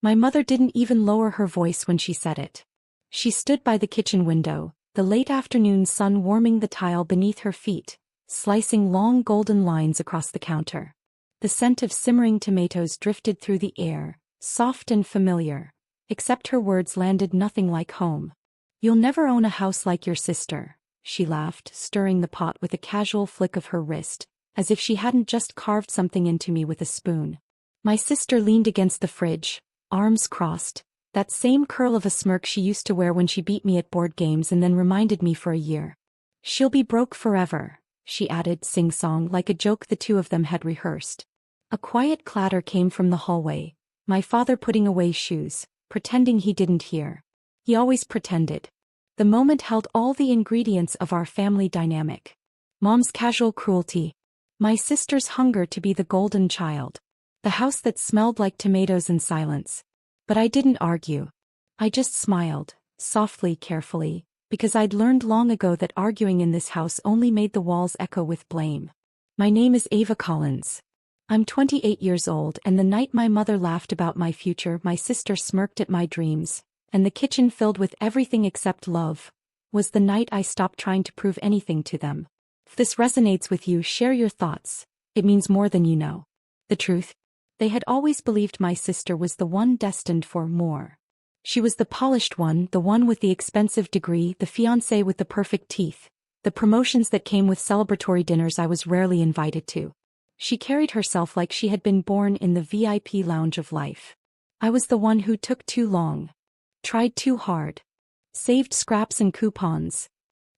My mother didn't even lower her voice when she said it. She stood by the kitchen window, the late afternoon sun warming the tile beneath her feet, slicing long golden lines across the counter. The scent of simmering tomatoes drifted through the air, soft and familiar, except her words landed nothing like home. "You'll never own a house like your sister," she laughed, stirring the pot with a casual flick of her wrist, as if she hadn't just carved something into me with a spoon. My sister leaned against the fridge, arms crossed, that same curl of a smirk she used to wear when she beat me at board games and then reminded me for a year. "She'll be broke forever," she added sing-song like a joke the two of them had rehearsed. A quiet clatter came from the hallway, my father putting away shoes, pretending he didn't hear. He always pretended. The moment held all the ingredients of our family dynamic. Mom's casual cruelty. My sister's hunger to be the golden child. The house that smelled like tomatoes and silence. But I didn't argue. I just smiled, softly, carefully, because I'd learned long ago that arguing in this house only made the walls echo with blame. "My name is Ava Collins. I'm 28 years old, and the night my mother laughed about my future, my sister smirked at my dreams, and the kitchen filled with everything except love, was the night I stopped trying to prove anything to them." If this resonates with you, share your thoughts. It means more than you know. The truth? They had always believed my sister was the one destined for more. She was the polished one, the one with the expensive degree, the fiancé with the perfect teeth, the promotions that came with celebratory dinners I was rarely invited to. She carried herself like she had been born in the VIP lounge of life. I was the one who took too long, tried too hard, saved scraps and coupons,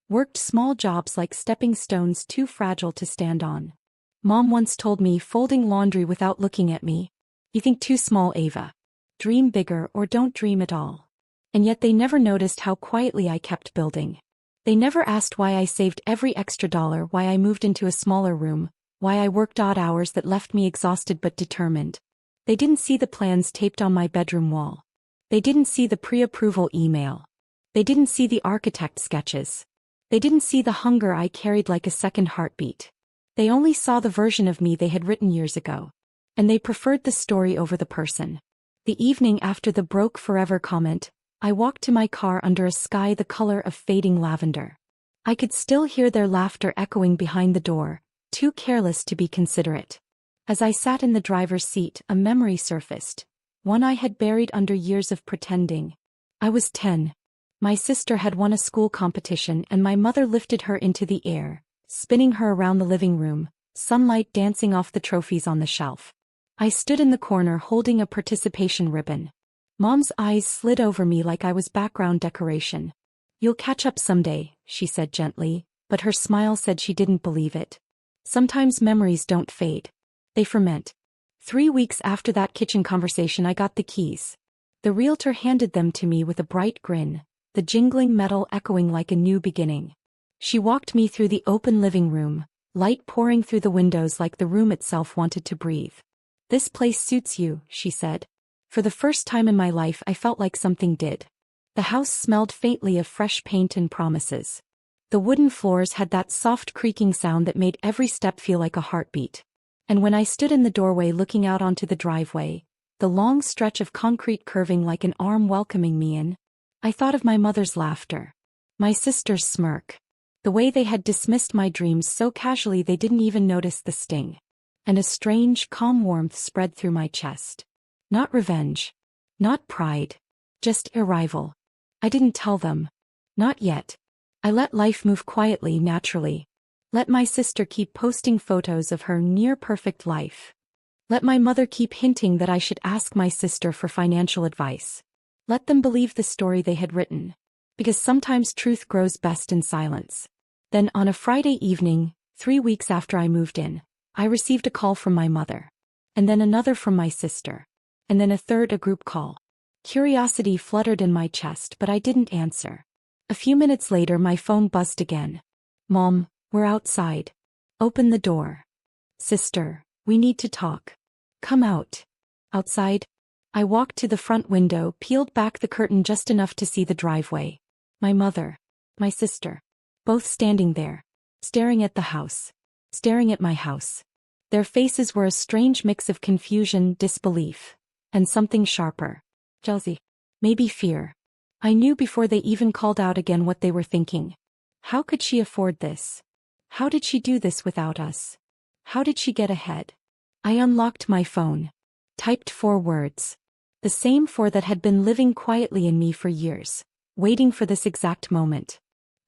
worked small jobs like stepping stones too fragile to stand on. Mom once told me, folding laundry without looking at me, "You think too small, Ava. Dream bigger or don't dream at all." And yet they never noticed how quietly I kept building. They never asked why I saved every extra dollar, why I moved into a smaller room, why I worked odd hours that left me exhausted but determined. They didn't see the plans taped on my bedroom wall. They didn't see the pre-approval email. They didn't see the architect sketches. They didn't see the hunger I carried like a second heartbeat. They only saw the version of me they had written years ago. And they preferred the story over the person. The evening after the "broke forever" comment, I walked to my car under a sky the color of fading lavender. I could still hear their laughter echoing behind the door, too careless to be considerate. As I sat in the driver's seat, a memory surfaced, one I had buried under years of pretending. I was 10. My sister had won a school competition and my mother lifted her into the air, spinning her around the living room, sunlight dancing off the trophies on the shelf. I stood in the corner holding a participation ribbon. Mom's eyes slid over me like I was background decoration. "You'll catch up someday," she said gently, but her smile said she didn't believe it. Sometimes memories don't fade. They ferment. 3 weeks after that kitchen conversation, I got the keys. The realtor handed them to me with a bright grin, the jingling metal echoing like a new beginning. She walked me through the open living room, light pouring through the windows like the room itself wanted to breathe. "This place suits you," she said. For the first time in my life I felt like something did. The house smelled faintly of fresh paint and promises. The wooden floors had that soft creaking sound that made every step feel like a heartbeat. And when I stood in the doorway looking out onto the driveway, the long stretch of concrete curving like an arm welcoming me in, I thought of my mother's laughter. My sister's smirk. The way they had dismissed my dreams so casually they didn't even notice the sting. And a strange, calm warmth spread through my chest. Not revenge. Not pride. Just arrival. I didn't tell them. Not yet. I let life move quietly, naturally. Let my sister keep posting photos of her near-perfect life. Let my mother keep hinting that I should ask my sister for financial advice. Let them believe the story they had written. Because sometimes truth grows best in silence. Then on a Friday evening, 3 weeks after I moved in, I received a call from my mother. And then another from my sister. And then a third, a group call. Curiosity fluttered in my chest, but I didn't answer. A few minutes later my phone buzzed again. "Mom, we're outside. Open the door." "Sister, we need to talk. Come out." Outside? I walked to the front window, peeled back the curtain just enough to see the driveway. My mother, my sister, both standing there, staring at the house, staring at my house. Their faces were a strange mix of confusion, disbelief, and something sharper. Jealousy. Maybe fear. I knew before they even called out again what they were thinking. How could she afford this? How did she do this without us? How did she get ahead? I unlocked my phone. Typed 4 words. The same 4 that had been living quietly in me for years, waiting for this exact moment.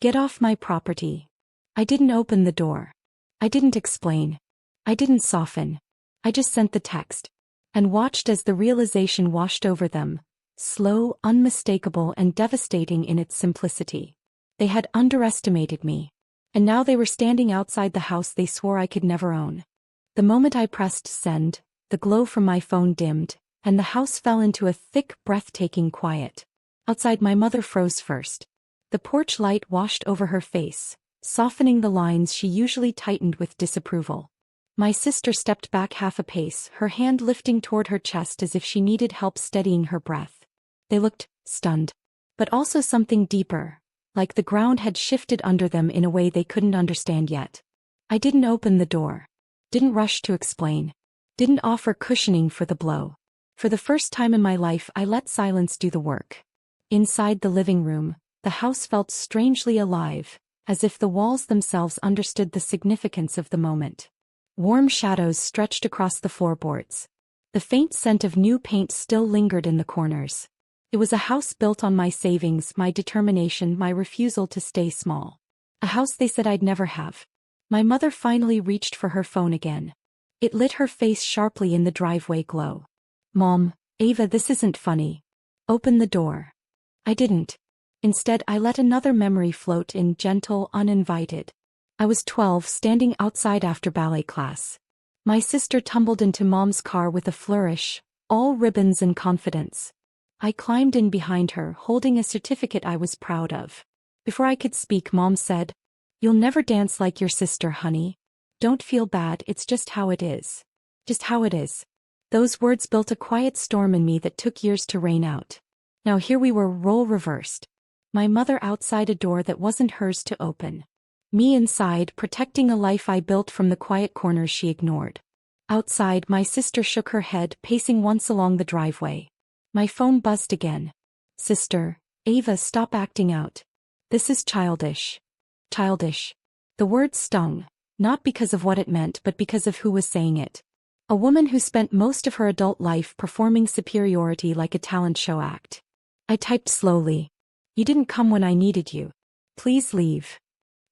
Get off my property. I didn't open the door. I didn't explain. I didn't soften. I just sent the text. And watched as the realization washed over them, slow, unmistakable, and devastating in its simplicity. They had underestimated me. And now they were standing outside the house they swore I could never own. The moment I pressed send, the glow from my phone dimmed, and the house fell into a thick, breathtaking quiet. Outside, my mother froze first. The porch light washed over her face, softening the lines she usually tightened with disapproval. My sister stepped back half a pace, her hand lifting toward her chest as if she needed help steadying her breath. They looked stunned. But also something deeper, like the ground had shifted under them in a way they couldn't understand yet. I didn't open the door. Didn't rush to explain. Didn't offer cushioning for the blow. For the first time in my life, I let silence do the work. Inside the living room, the house felt strangely alive, as if the walls themselves understood the significance of the moment. Warm shadows stretched across the floorboards. The faint scent of new paint still lingered in the corners. It was a house built on my savings, my determination, my refusal to stay small. A house they said I'd never have. My mother finally reached for her phone again. It lit her face sharply in the driveway glow. Mom, Ava, this isn't funny. Open the door. I didn't. Instead, I let another memory float in, gentle, uninvited. I was 12, standing outside after ballet class. My sister tumbled into Mom's car with a flourish, all ribbons and confidence. I climbed in behind her, holding a certificate I was proud of. Before I could speak, Mom said, "You'll never dance like your sister, honey. Don't feel bad, it's just how it is. Just how it is." Those words built a quiet storm in me that took years to rain out. Now here we were, role reversed. My mother outside a door that wasn't hers to open. Me inside, protecting a life I built from the quiet corners she ignored. Outside, my sister shook her head, pacing once along the driveway. My phone buzzed again. "Sister, Ava, stop acting out. This is childish." Childish. The word stung, not because of what it meant but because of who was saying it. A woman who spent most of her adult life performing superiority like a talent show act. I typed slowly. "You didn't come when I needed you. Please leave."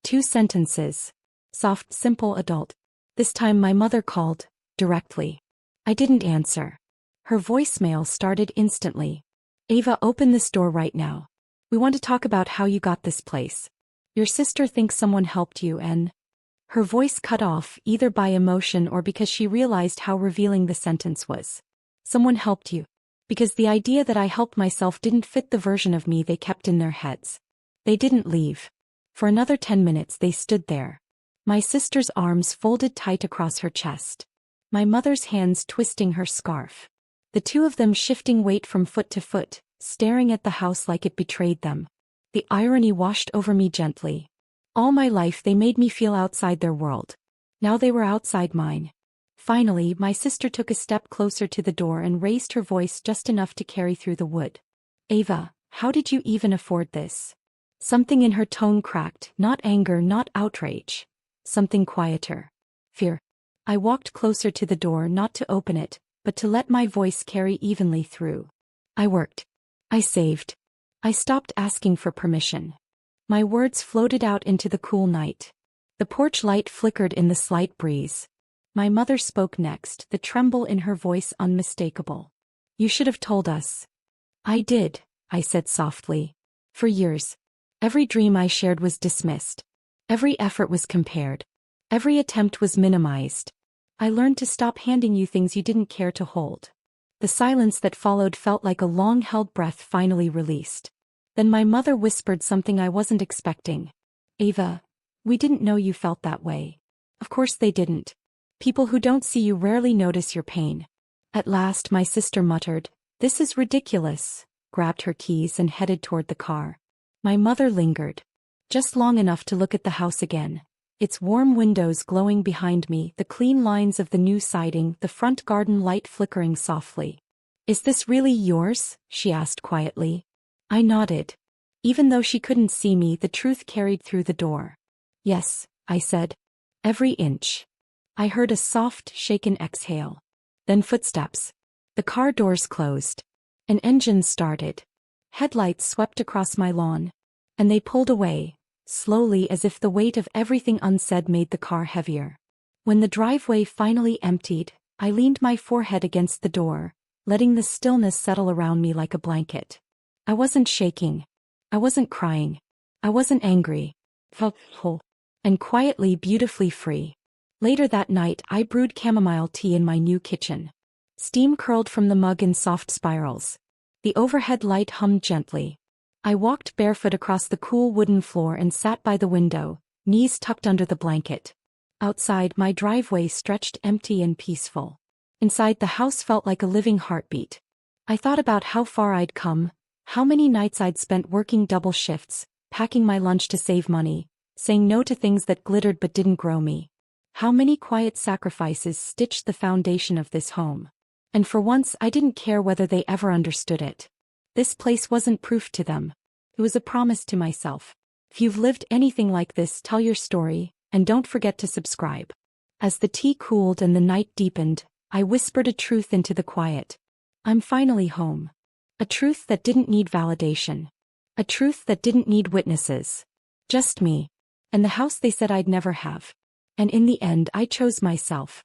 2 sentences. Soft, simple, adult. This time my mother called, directly. I didn't answer. Her voicemail started instantly. "Ava, open this door right now. We want to talk about how you got this place. Your sister thinks someone helped you and..." Her voice cut off, either by emotion or because she realized how revealing the sentence was. Someone helped you. Because the idea that I helped myself didn't fit the version of me they kept in their heads. They didn't leave. For another 10 minutes they stood there. My sister's arms folded tight across her chest. My mother's hands twisting her scarf. The 2 of them shifting weight from foot to foot, staring at the house like it betrayed them. The irony washed over me gently. All my life they made me feel outside their world. Now they were outside mine. Finally, my sister took a step closer to the door and raised her voice just enough to carry through the wood. "Ava, how did you even afford this?" Something in her tone cracked, not anger, not outrage. Something quieter. Fear. I walked closer to the door, not to open it, but to let my voice carry evenly through. I worked. I saved. I stopped asking for permission. My words floated out into the cool night. The porch light flickered in the slight breeze. My mother spoke next, the tremble in her voice unmistakable. "You should have told us." "I did," I said softly. "For years. Every dream I shared was dismissed. Every effort was compared. Every attempt was minimized. I learned to stop handing you things you didn't care to hold." The silence that followed felt like a long-held breath finally released. Then my mother whispered something I wasn't expecting. "Ava, we didn't know you felt that way." Of course they didn't. People who don't see you rarely notice your pain. At last my sister muttered, "This is ridiculous," grabbed her keys and headed toward the car. My mother lingered. Just long enough to look at the house again. Its warm windows glowing behind me, the clean lines of the new siding, the front garden light flickering softly. "Is this really yours?" she asked quietly. I nodded. Even though she couldn't see me, the truth carried through the door. "Yes," I said. "Every inch." I heard a soft, shaken exhale. Then footsteps. The car doors closed. An engine started. Headlights swept across my lawn. And they pulled away, slowly, as if the weight of everything unsaid made the car heavier. When the driveway finally emptied, I leaned my forehead against the door, letting the stillness settle around me like a blanket. I wasn't shaking. I wasn't crying. I wasn't angry. Felt whole. And quietly, beautifully free. Later that night, I brewed chamomile tea in my new kitchen. Steam curled from the mug in soft spirals. The overhead light hummed gently. I walked barefoot across the cool wooden floor and sat by the window, knees tucked under the blanket. Outside, my driveway stretched empty and peaceful. Inside, the house felt like a living heartbeat. I thought about how far I'd come, how many nights I'd spent working double shifts, packing my lunch to save money, saying no to things that glittered but didn't grow me. How many quiet sacrifices stitched the foundation of this home. And for once, I didn't care whether they ever understood it. This place wasn't proof to them. It was a promise to myself. If you've lived anything like this, tell your story, and don't forget to subscribe. As the tea cooled and the night deepened, I whispered a truth into the quiet. I'm finally home. A truth that didn't need validation. A truth that didn't need witnesses. Just me. And the house they said I'd never have. And in the end, I chose myself.